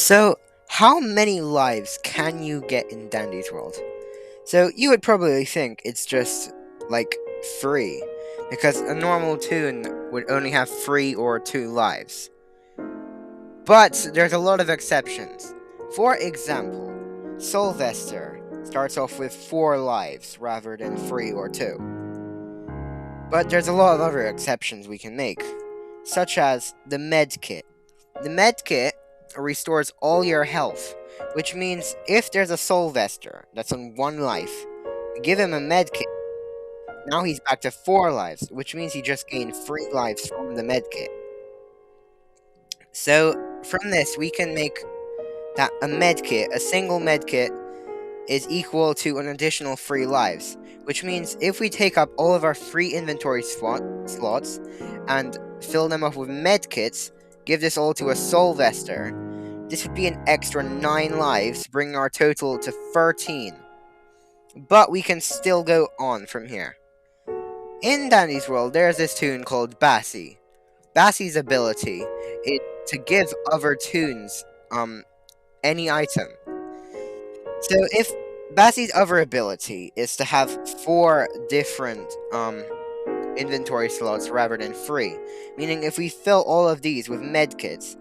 So, how many lives can you get in Dandy's world? So, you would probably think it's just, like, 3, because a normal toon would only have 3 or 2 lives. But there's a lot of exceptions. For example, Sylvester starts off with 4 lives rather than 3 or 2. But there's a lot of other exceptions we can make, such as the med kit. The med kit restores all your health, which means if there's a Sylvester that's on 1 life, we give him a med kit. Now he's back to 4 lives, which means he just gained 3 lives from the med kit. So from this, we can make that a single med kit, is equal to an additional 3 lives, which means if we take up all of our free inventory slots and fill them up with med kits, give this all to a Sylvester, this would be an extra 9 lives, bringing our total to 13. But we can still go on from here. In Dandy's world, there's this toon called Bassie. Bassie's ability is to give other toons any item. So if Bassie's other ability is to have 4 different inventory slots rather than 3, meaning if we fill all of these with medkits,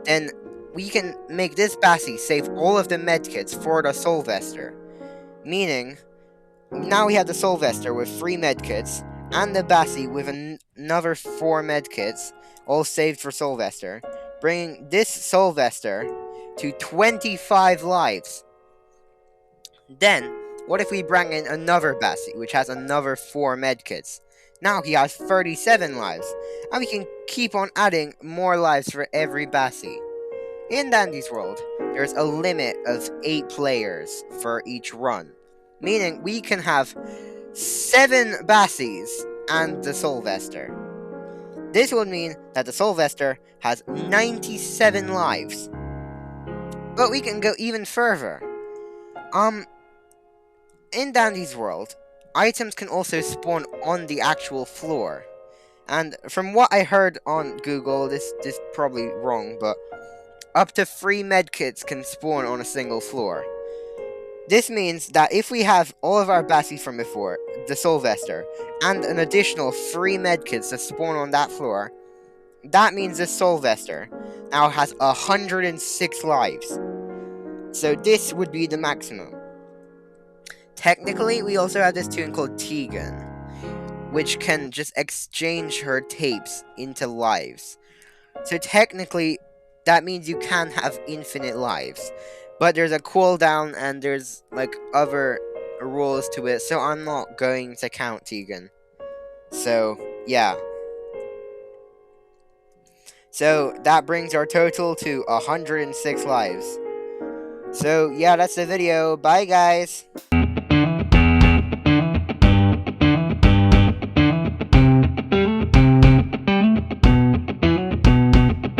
then we can make this Bassie save all of the medkits for the Sylvester. Meaning, now we have the Sylvester with 3 medkits, and the Bassie with another 4 medkits, all saved for Sylvester, bringing this Sylvester to 25 lives. Then, what if we bring in another Bassie, which has another 4 medkits? Now he has 37 lives, and we can keep on adding more lives for every Bassie. In Dandy's world, there's a limit of 8 players for each run, meaning we can have 7 Bassies and the Sylvester. This would mean that the Sylvester has 97 lives. But we can go even further. In Dandy's world, items can also spawn on the actual floor. And from what I heard on Google, this is probably wrong, but up to 3 medkits can spawn on a single floor. This means that if we have all of our Bassies from before, the Sylvester, and an additional 3 medkits that spawn on that floor, that means the Sylvester now has 106 lives. So this would be the maximum. Technically, we also have this toon called Tegan, which can just exchange her tapes into lives. So technically, that means you can have infinite lives. But there's a cooldown and there's like other rules to it, so I'm not going to count Tegan. So, yeah. So, that brings our total to 106 lives. So, yeah, that's the video. Bye, guys!